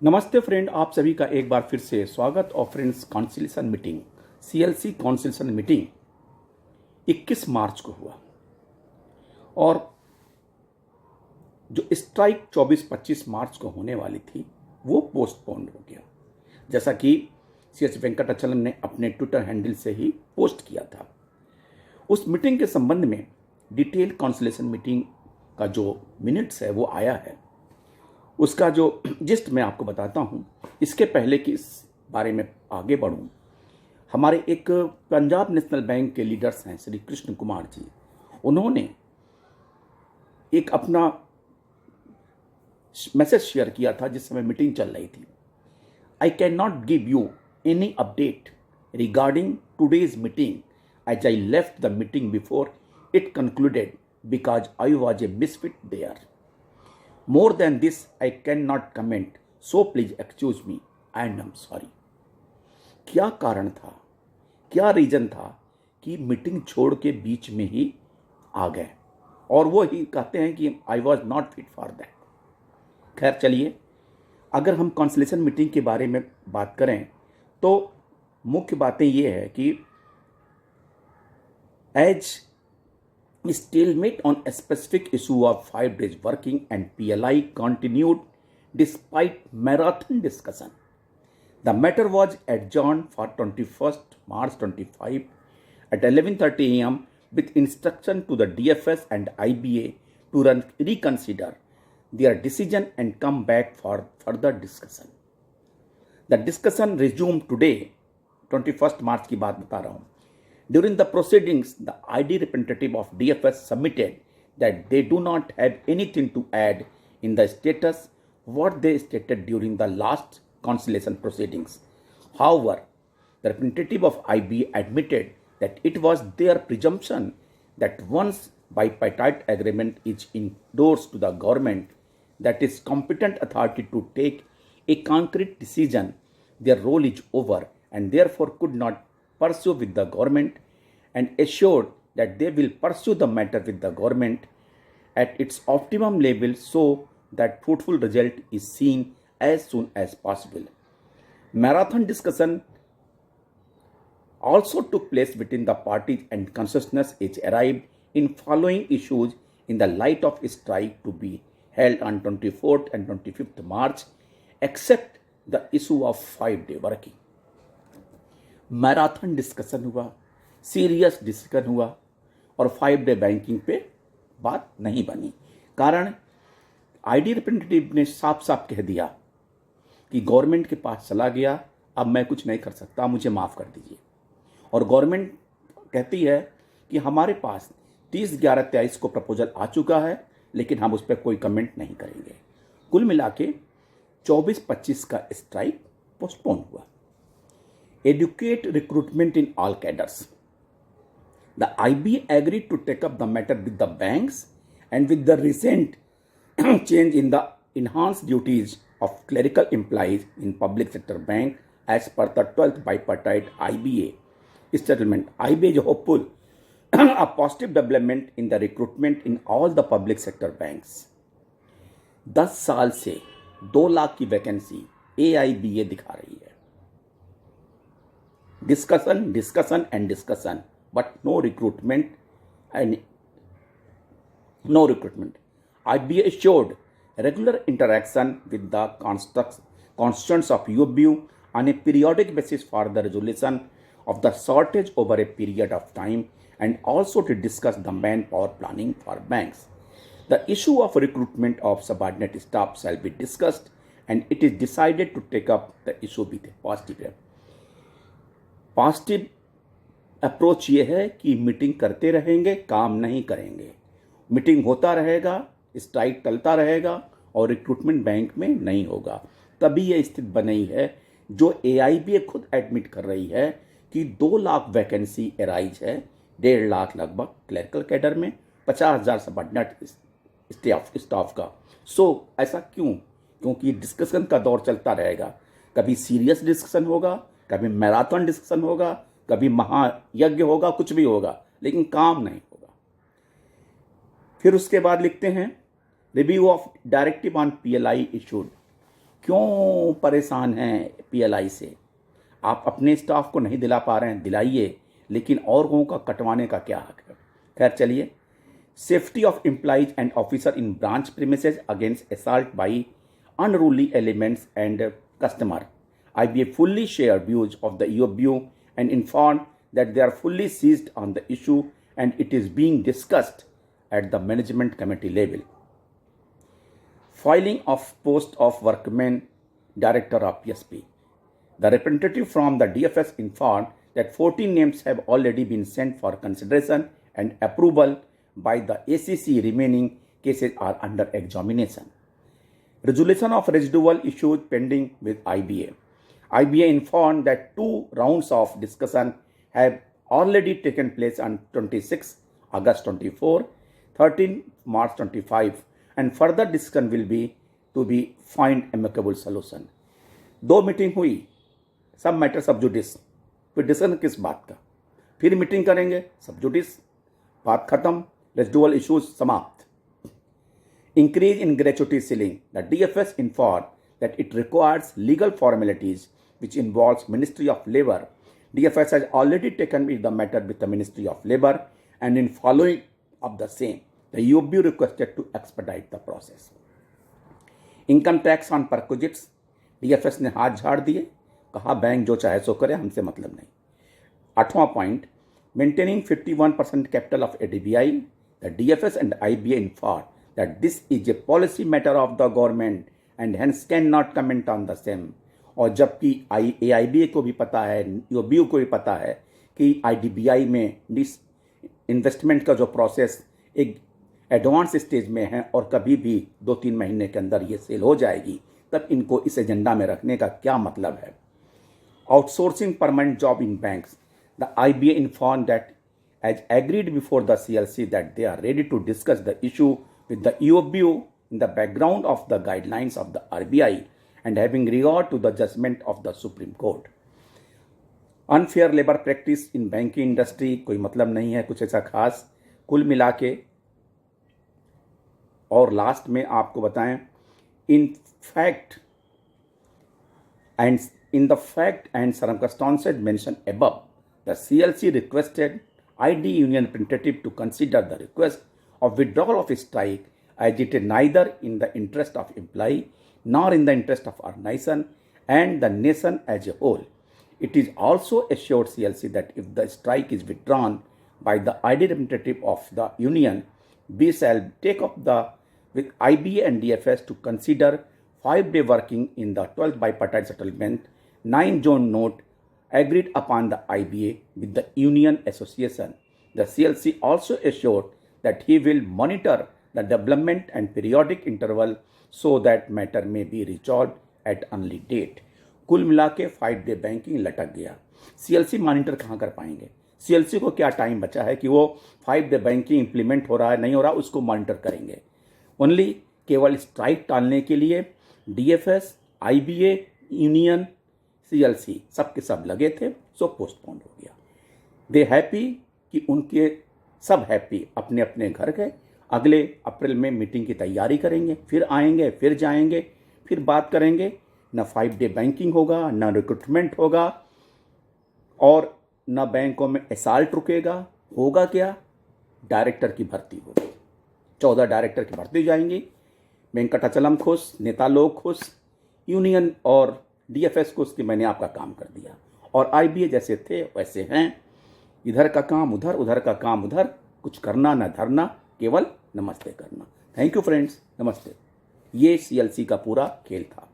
नमस्ते फ्रेंड, आप सभी का एक बार फिर से स्वागत। और friends, conciliation meeting CLC conciliation meeting 21 मार्च को हुआ और जो स्ट्राइक 24-25 मार्च को होने वाली थी वो पोस्टपोन हो गया, जैसा कि सीएच वेंकटाचलम ने अपने ट्विटर हैंडल से ही पोस्ट किया था। उस मीटिंग के संबंध में डिटेल कॉन्सिलेशन मीटिंग का जो मिनट्स है वो आया है, उसका जो जिस्ट मैं आपको बताता हूं। इसके पहले कि इस बारे में आगे बढ़ूं, हमारे एक पंजाब नेशनल बैंक के लीडर्स हैं श्री कृष्ण कुमार जी, उन्होंने एक अपना मैसेज शेयर किया था जिस समय मीटिंग चल रही थी। I can not give you any update regarding today's meeting as I left the meeting before it concluded because I was a misfit there. More than this, I cannot comment. So please excuse me and I'm sorry. क्या कारण था, क्या reason था कि meeting छोड़ के बीच में ही आ गए और वो ही कहते हैं कि I was not fit for that. खैर चलिए, अगर हम कॉन्सिलेशन मीटिंग के बारे में बात करें तो मुख्य बातें ये है कि as stalemate on a specific issue of 5 days working and PLI continued despite marathon discussion. The matter was adjourned for 21st March 25 at 11:30 a.m. with instruction to the DFS and IBA to reconsider their decision and come back for further discussion. The discussion resumed today, 21st March की बात बता रहा हूँ. During the proceedings, the ID representative of DFS submitted that they do not have anything to add in the status what they stated during the last conciliation proceedings. However, the representative of IB admitted that it was their presumption that once bipartite agreement is endorsed to the government, that is competent authority to take a concrete decision, their role is over and therefore could not pursue with the government, and assured that they will pursue the matter with the government at its optimum level so that fruitful result is seen as soon as possible. Marathon discussion also took place between the parties and consensus is arrived in following issues in the light of strike to be held on 24th and 25th March, except the issue of 5-day working. Marathon discussion हुआ, serious discussion हुआ और 5-डे banking पे बात नहीं बनी। कारण ID representative ने साफ साफ कह दिया कि गवर्नमेंट के पास चला गया, अब मैं कुछ नहीं कर सकता, मुझे माफ़ कर दीजिए। और गवर्नमेंट कहती है कि हमारे पास 30/11/23 को प्रपोजल आ चुका है, लेकिन हम उस पर कोई कमेंट नहीं करेंगे। कुल मिला के 24-25 का स्ट्राइक पोस्टपोन हुआ। Educate recruitment in all cadres. The IB agreed to take up the matter with the banks, and with the recent change in the enhanced duties of clerical employees in public sector bank as per the 12th bipartite IBA settlement, IBA is hopeful a positive development in the recruitment in all the public sector banks. 10 साल से 2 लाख की vacancy AIBA दिखा रही है। Discussion and discussion, but no recruitment. IBA assured regular interaction with the constituents of UOBU on a periodic basis for the resolution of the shortage over a period of time, and also to discuss the manpower planning for banks. The issue of recruitment of subordinate staff shall be discussed, and it is decided to take up the issue with a positive approach ये है कि meeting करते रहेंगे, काम नहीं करेंगे। Meeting होता रहेगा, स्ट्राइक चलता रहेगा और रिक्रूटमेंट बैंक में नहीं होगा। तभी ये स्थिति बनी है जो AIBA खुद एडमिट कर रही है कि 2 लाख वैकेंसी एराइज है, 1.5 लाख लगभग क्लरिकल कैडर में, 50,000 सबऑर्डिनेट स्टाफ का। ऐसा क्यों? क्योंकि डिस्कशन का दौर चलता रहेगा। कभी सीरियस डिस्कशन होगा, कभी मैराथन डिस्कशन होगा, कभी महायज्ञ होगा, कुछ भी होगा, लेकिन काम नहीं होगा। फिर उसके बाद लिखते हैं review of directive on PLI issued. क्यों परेशान हैं पीएलआई से? आप अपने स्टाफ को नहीं दिला पा रहे हैं, दिलाइए, लेकिन औरों का कटवाने का क्या हक है? खैर चलिए। Safety of employees and officer in branch premises against assault by unruly elements and customer. IBA fully share views of the EOBU and informed that they are fully seized on the issue and it is being discussed at the management committee level. Filing of post of workman director of PSP. The representative from the DFS informed that 14 names have already been sent for consideration and approval by the ACC. Remaining cases are under examination. Resolution of residual issues pending with IBA. IBA informed that 2 rounds of discussion have already taken place on 26 August 24, 13 March 25, and further discussion will be to be find amicable solution. 2 meeting हुई, सब matter सब जुडिस, फिर decision किस बात का? फिर meeting करेंगे, सब जुडिस, बात खत्म, रेजिडुअल इश्यूज समाप्त. Increase in gratuity ceiling. The DFS informed that it requires legal formalities which involves Ministry of Labour. DFS has already taken the matter with the Ministry of Labour and in following of the same, the EOBU requested to expedite the process. Income tax on perquisites. DFS ने हाथ झाड़ दिए, कहा bank जो चाहे सो करे, हमसे मतलब नहीं. 8वां point, maintaining 51% capital of ADBI. The DFS and IBA informed that this is a policy matter of the government and hence cannot comment on the same. और जबकि AIBA को भी पता है, EOBU को भी पता है कि IDBI में इन्वेस्टमेंट का जो प्रोसेस एक एडवांस स्टेज में है और कभी भी 2-3 महीने के अंदर ये सेल हो जाएगी, तब इनको इस एजेंडा में रखने का क्या मतलब है? Outsourcing permanent job in banks. The IBA informed that as agreed before the CLC that they are ready to discuss the issue with the EOBU in the background of the guidelines of the RBI and having regard to the judgment of the Supreme Court. Unfair labor practice in banking industry, कोई मतलब नहीं है कुछ ऐसा खास. कुल मिला के और लास्ट में आपको बताएं, in the fact and circumstances mentioned above, the CLC requested ID union representative to consider the request of withdrawal of strike as it is neither in the interest of employee nor in the interest of our nation and the nation as a whole. It is also assured CLC that if the strike is withdrawn by the ID representative of the union, we shall take up with IBA and DFS to consider 5-day working in the 12th bipartite settlement 9 June note agreed upon the IBA with the union association. The CLC also assured that he will monitor the development and periodic interval so that matter may be resolved at early date. कुल मिला के 5-day banking लटक गया. CLC monitor कहाँ कर पाएंगे? CLC को क्या टाइम बचा है कि वो 5-day बैंकिंग इंप्लीमेंट हो रहा है नहीं हो रहा उसको मॉनिटर करेंगे? ओनली केवल स्ट्राइक टालने के लिए DFS, IBA, यूनियन, CLC सब के सब लगे थे, सो पोस्टपोन हो गया. दे हैप्पी कि उनके सब हैप्पी अपने अपने घर गए. अगले अप्रैल में मीटिंग की तैयारी करेंगे, फिर आएंगे, फिर जाएंगे, फिर बात करेंगे. न 5-day बैंकिंग होगा, न रिक्रूटमेंट होगा और न बैंकों में असsault रुकेगा. होगा क्या? डायरेक्टर की भर्ती होगी. 14 डायरेक्टर की भर्ती जाएंगी. वेंकटाचलम खुश, नेता लोग खुश, यूनियन और DFS को उसकी मैंने आपका काम कर दिया और IBA जैसे थे वैसे हैं. इधर का काम उधर, उधर का काम उधर, कुछ करना न धरना, केवल नमस्ते करना. थैंक यू फ्रेंड्स, नमस्ते. ये CLC का पूरा खेल था.